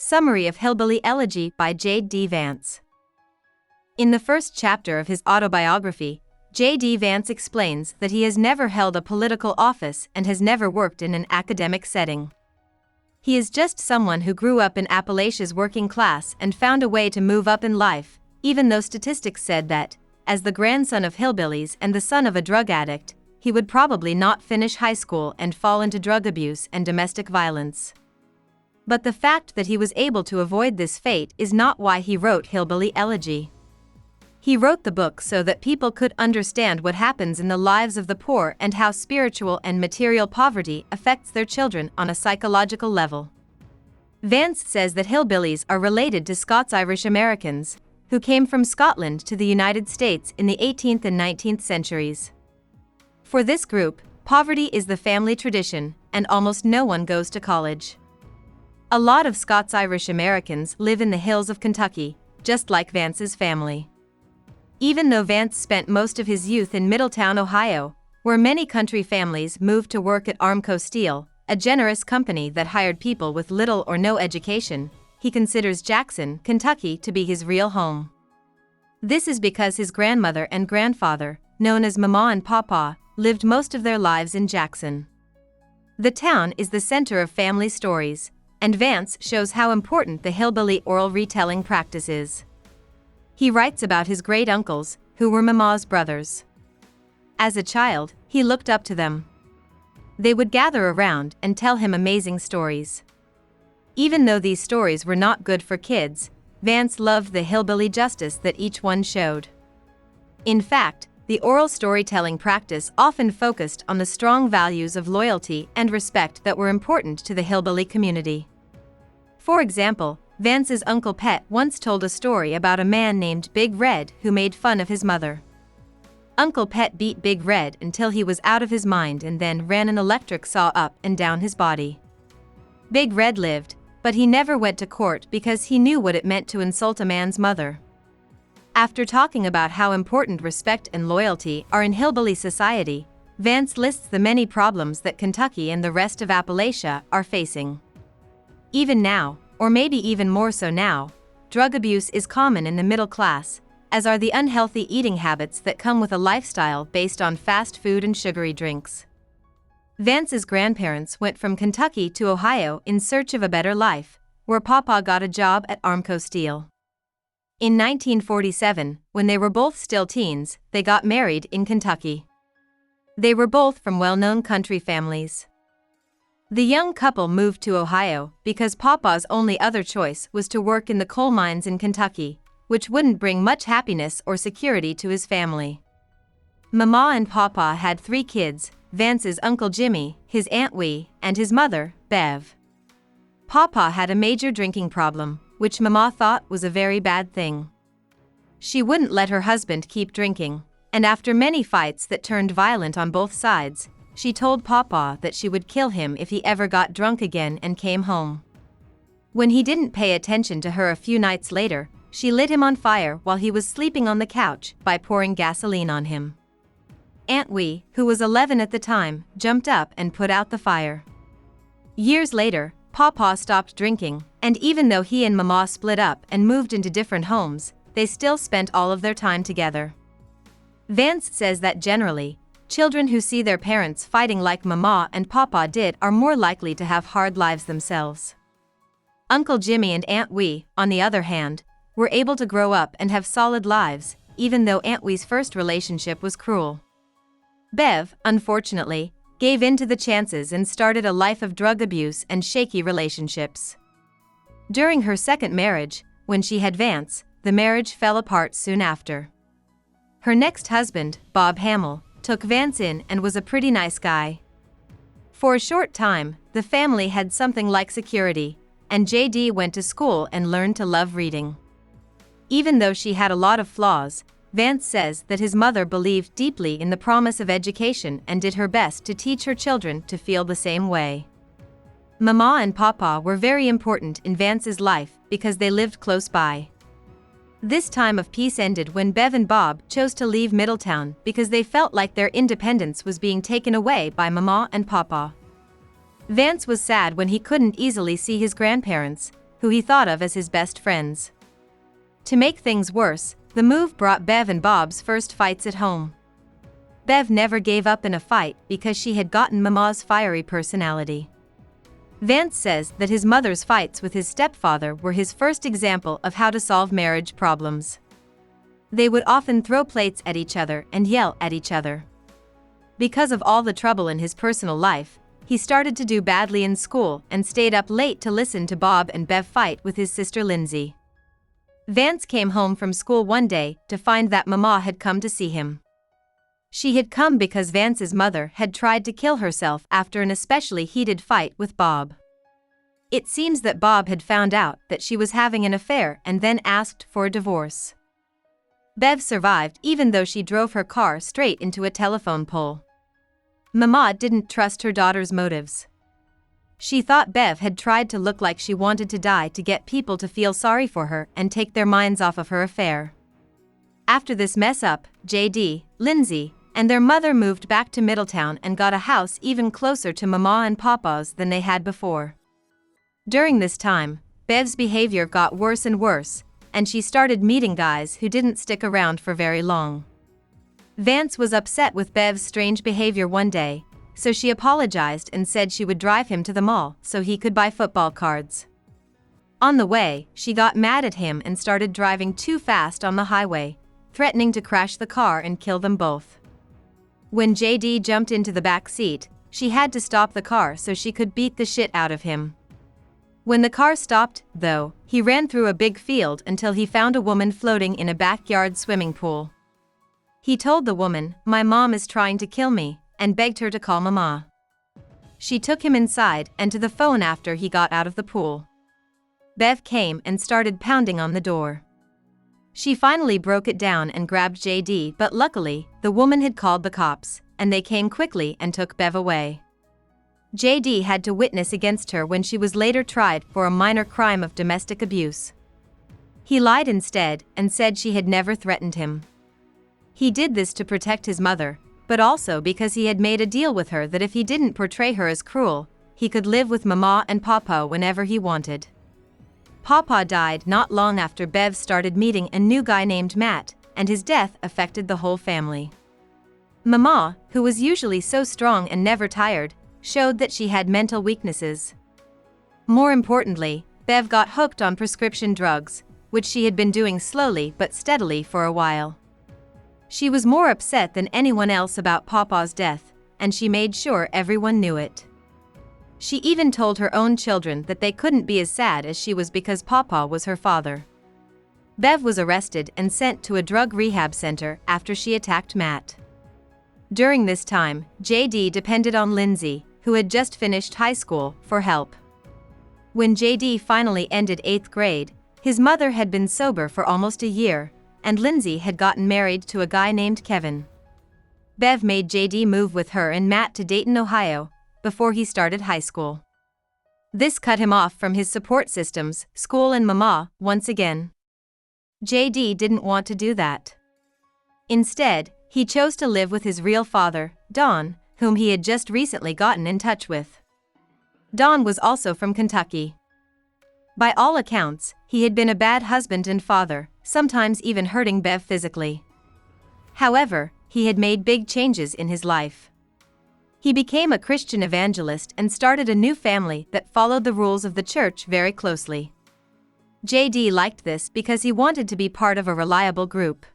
Summary of Hillbilly Elegy by J.D. Vance. In the first chapter of his autobiography, J.D. Vance explains that he has never held a political office and has never worked in an academic setting. He is just someone who grew up in Appalachia's working class and found a way to move up in life, even though statistics said that, as the grandson of hillbillies and the son of a drug addict, he would probably not finish high school and fall into drug abuse and domestic violence. But the fact that he was able to avoid this fate is not why he wrote Hillbilly Elegy. He wrote the book so that people could understand what happens in the lives of the poor and how spiritual and material poverty affects their children on a psychological level. Vance says that hillbillies are related to Scots-Irish Americans, who came from Scotland to the United States in the 18th and 19th centuries. For this group, poverty is the family tradition, and almost no one goes to college. A lot of Scots-Irish Americans live in the hills of Kentucky, just like Vance's family. Even though Vance spent most of his youth in Middletown, Ohio, where many country families moved to work at Armco Steel, a generous company that hired people with little or no education, he considers Jackson, Kentucky to be his real home. This is because his grandmother and grandfather, known as Mama and Papa, lived most of their lives in Jackson. The town is the center of family stories, and Vance shows how important the hillbilly oral retelling practice is. He writes about his great-uncles, who were Mama's brothers. As a child, he looked up to them. They would gather around and tell him amazing stories. Even though these stories were not good for kids, Vance loved the hillbilly justice that each one showed. In fact, the oral storytelling practice often focused on the strong values of loyalty and respect that were important to the hillbilly community. For example, Vance's Uncle Pet once told a story about a man named Big Red who made fun of his mother. Uncle Pet beat Big Red until he was out of his mind and then ran an electric saw up and down his body. Big Red lived, but he never went to court because he knew what it meant to insult a man's mother. After talking about how important respect and loyalty are in hillbilly society, Vance lists the many problems that Kentucky and the rest of Appalachia are facing. Even now, or maybe even more so now, drug abuse is common in the middle class, as are the unhealthy eating habits that come with a lifestyle based on fast food and sugary drinks. Vance's grandparents went from Kentucky to Ohio in search of a better life, where Papa got a job at Armco Steel. In 1947, when they were both still teens, they got married in Kentucky. They were both from well-known country families. The young couple moved to Ohio because Papa's only other choice was to work in the coal mines in Kentucky, which wouldn't bring much happiness or security to his family. Mama and Papa had 3 kids, Vance's Uncle Jimmy, his Aunt Wee, and his mother, Bev. Papa had a major drinking problem, which Mama thought was a very bad thing. She wouldn't let her husband keep drinking, and after many fights that turned violent on both sides, she told Papa that she would kill him if he ever got drunk again and came home. When he didn't pay attention to her a few nights later, she lit him on fire while he was sleeping on the couch by pouring gasoline on him. Aunt Wee, who was 11 at the time, jumped up and put out the fire. Years later, Papa stopped drinking, and even though he and Mama split up and moved into different homes, they still spent all of their time together. Vance says that generally, children who see their parents fighting like Mama and Papa did are more likely to have hard lives themselves. Uncle Jimmy and Aunt Wee, on the other hand, were able to grow up and have solid lives, even though Aunt Wee's first relationship was cruel. Bev, unfortunately, gave in to the chances and started a life of drug abuse and shaky relationships. During her second marriage, when she had Vance, the marriage fell apart soon after. Her next husband, Bob Hamill, took Vance in and was a pretty nice guy. For a short time, the family had something like security, and JD went to school and learned to love reading. Even though she had a lot of flaws, Vance says that his mother believed deeply in the promise of education and did her best to teach her children to feel the same way. Mama and Papa were very important in Vance's life because they lived close by. This time of peace ended when Bev and Bob chose to leave Middletown because they felt like their independence was being taken away by Mama and Papa. Vance was sad when he couldn't easily see his grandparents, who he thought of as his best friends. To make things worse, the move brought Bev and Bob's first fights at home. Bev never gave up in a fight because she had gotten Mama's fiery personality. Vance says that his mother's fights with his stepfather were his first example of how to solve marriage problems. They would often throw plates at each other and yell at each other. Because of all the trouble in his personal life, he started to do badly in school and stayed up late to listen to Bob and Bev fight with his sister Lindsay. Vance came home from school one day to find that Mama had come to see him. She had come because Vance's mother had tried to kill herself after an especially heated fight with Bob. It seems that Bob had found out that she was having an affair and then asked for a divorce. Bev survived even though she drove her car straight into a telephone pole. Mama didn't trust her daughter's motives. She thought Bev had tried to look like she wanted to die to get people to feel sorry for her and take their minds off of her affair. After this mess up, JD, Lindsay, and their mother moved back to Middletown and got a house even closer to Mama and Papa's than they had before. During this time, Bev's behavior got worse and worse, and she started meeting guys who didn't stick around for very long. Vance was upset with Bev's strange behavior one day, so she apologized and said she would drive him to the mall so he could buy football cards. On the way, she got mad at him and started driving too fast on the highway, threatening to crash the car and kill them both. When JD jumped into the back seat, she had to stop the car so she could beat the shit out of him. When the car stopped, though, he ran through a big field until he found a woman floating in a backyard swimming pool. He told the woman, "My mom is trying to kill me," and begged her to call Mama. She took him inside and to the phone after he got out of the pool. Bev came and started pounding on the door. She finally broke it down and grabbed JD, but luckily, the woman had called the cops, and they came quickly and took Bev away. JD had to witness against her when she was later tried for a minor crime of domestic abuse. He lied instead and said she had never threatened him. He did this to protect his mother, but also because he had made a deal with her that if he didn't portray her as cruel, he could live with Mama and Papa whenever he wanted. Papa died not long after Bev started meeting a new guy named Matt, and his death affected the whole family. Mama, who was usually so strong and never tired, showed that she had mental weaknesses. More importantly, Bev got hooked on prescription drugs, which she had been doing slowly but steadily for a while. She was more upset than anyone else about Papa's death, and she made sure everyone knew it. She even told her own children that they couldn't be as sad as she was because Papa was her father. Bev was arrested and sent to a drug rehab center after she attacked Matt. During this time, JD depended on Lindsay, who had just finished high school, for help. When JD finally ended 8th grade, his mother had been sober for almost a year, and Lindsay had gotten married to a guy named Kevin. Bev made JD move with her and Matt to Dayton, Ohio, before he started high school. This cut him off from his support systems, school and Mama, once again. JD didn't want to do that. Instead, he chose to live with his real father, Don, whom he had just recently gotten in touch with. Don was also from Kentucky. By all accounts, he had been a bad husband and father, sometimes even hurting Bev physically. However, he had made big changes in his life. He became a Christian evangelist and started a new family that followed the rules of the church very closely. JD liked this because he wanted to be part of a reliable group.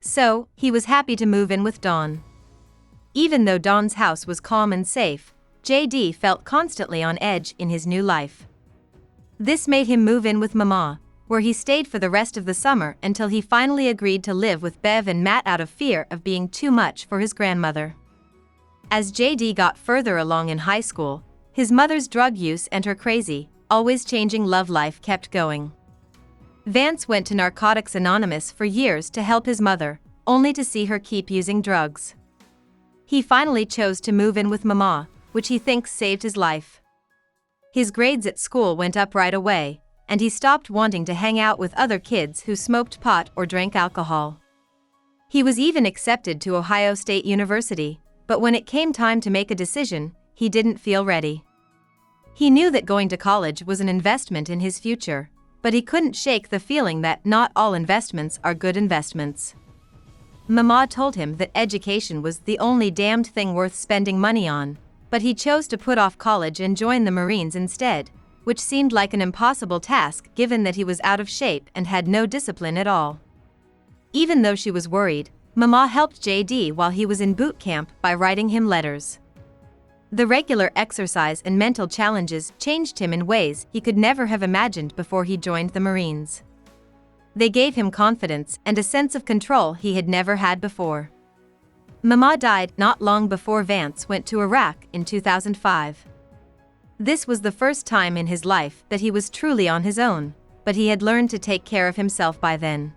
So, he was happy to move in with Don. Even though Don's house was calm and safe, JD felt constantly on edge in his new life. This made him move in with Mama, where he stayed for the rest of the summer until he finally agreed to live with Bev and Matt out of fear of being too much for his grandmother. As JD got further along in high school, his mother's drug use and her crazy, always changing love life kept going. Vance went to Narcotics Anonymous for years to help his mother, only to see her keep using drugs. He finally chose to move in with Mama, which he thinks saved his life. His grades at school went up right away, and he stopped wanting to hang out with other kids who smoked pot or drank alcohol. He was even accepted to Ohio State University, but when it came time to make a decision, he didn't feel ready. He knew that going to college was an investment in his future, but he couldn't shake the feeling that not all investments are good investments. Mama told him that education was the only damned thing worth spending money on, but he chose to put off college and join the Marines instead, which seemed like an impossible task given that he was out of shape and had no discipline at all. Even though she was worried, Mama helped JD while he was in boot camp by writing him letters. The regular exercise and mental challenges changed him in ways he could never have imagined before he joined the Marines. They gave him confidence and a sense of control he had never had before. Mama died not long before Vance went to Iraq in 2005. This was the first time in his life that he was truly on his own, but he had learned to take care of himself by then.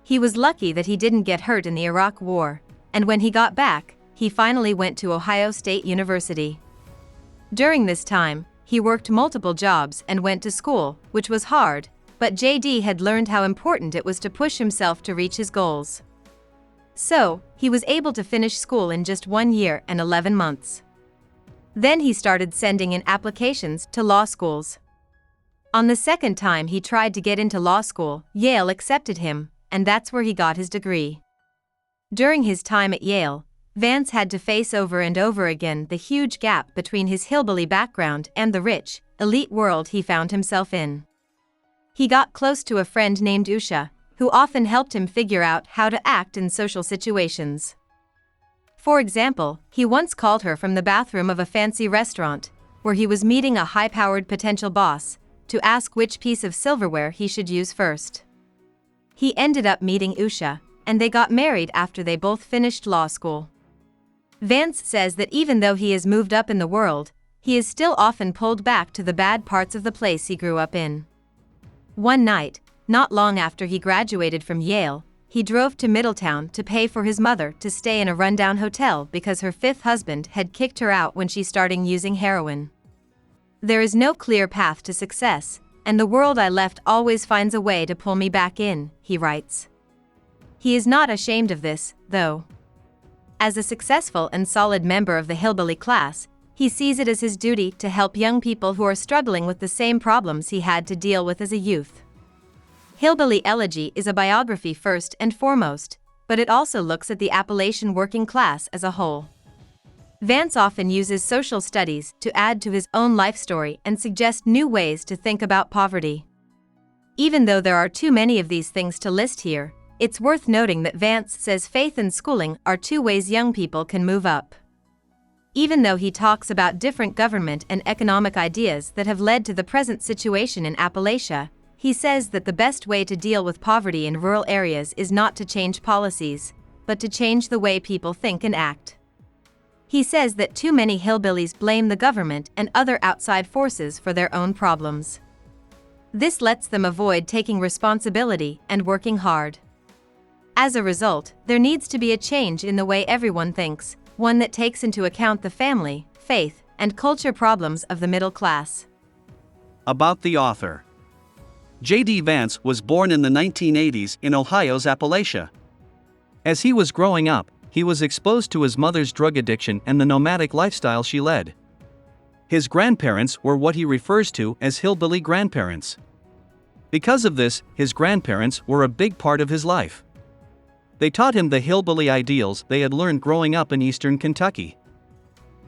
He was lucky that he didn't get hurt in the Iraq War, and when he got back, he finally went to Ohio State University. During this time, he worked multiple jobs and went to school, which was hard, but JD had learned how important it was to push himself to reach his goals. So, he was able to finish school in just 1 year and 11 months. Then he started sending in applications to law schools. On the second time he tried to get into law school, Yale accepted him, and that's where he got his degree. During his time at Yale, Vance had to face over and over again the huge gap between his hillbilly background and the rich, elite world he found himself in. He got close to a friend named Usha, who often helped him figure out how to act in social situations. For example, he once called her from the bathroom of a fancy restaurant, where he was meeting a high-powered potential boss, to ask which piece of silverware he should use first. He ended up meeting Usha, and they got married after they both finished law school. Vance says that even though he has moved up in the world, he is still often pulled back to the bad parts of the place he grew up in. One night, not long after he graduated from Yale, he drove to Middletown to pay for his mother to stay in a rundown hotel because her fifth husband had kicked her out when she started using heroin. There is no clear path to success, and the world I left always finds a way to pull me back in, he writes. He is not ashamed of this, though. As a successful and solid member of the hillbilly class, he sees it as his duty to help young people who are struggling with the same problems he had to deal with as a youth. Hillbilly Elegy is a biography first and foremost, but it also looks at the Appalachian working class as a whole. Vance often uses social studies to add to his own life story and suggest new ways to think about poverty. Even though there are too many of these things to list here, it's worth noting that Vance says faith and schooling are two ways young people can move up. Even though he talks about different government and economic ideas that have led to the present situation in Appalachia, he says that the best way to deal with poverty in rural areas is not to change policies, but to change the way people think and act. He says that too many hillbillies blame the government and other outside forces for their own problems. This lets them avoid taking responsibility and working hard. As a result, there needs to be a change in the way everyone thinks, one that takes into account the family, faith, and culture problems of the middle class. About the author. J.D. Vance was born in the 1980s in Ohio's Appalachia. As he was growing up, he was exposed to his mother's drug addiction and the nomadic lifestyle she led. His grandparents were what he refers to as hillbilly grandparents. Because of this, his grandparents were a big part of his life. They taught him the hillbilly ideals they had learned growing up in eastern Kentucky.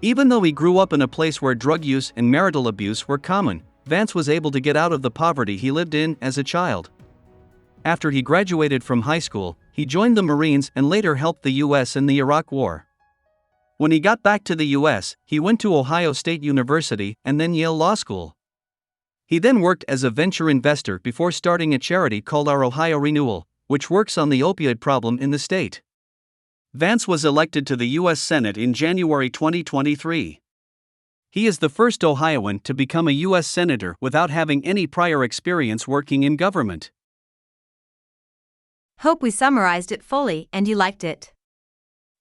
Even though he grew up in a place where drug use and marital abuse were common, Vance was able to get out of the poverty he lived in as a child. After he graduated from high school, he joined the Marines and later helped the U.S. in the Iraq War. When he got back to the U.S., he went to Ohio State University and then Yale Law School. He then worked as a venture investor before starting a charity called Our Ohio Renewal, which works on the opioid problem in the state. Vance was elected to the U.S. Senate in January 2023. He is the first Ohioan to become a U.S. Senator without having any prior experience working in government. Hope we summarized it fully and you liked it.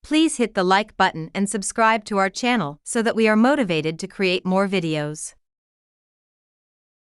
Please hit the like button and subscribe to our channel so that we are motivated to create more videos.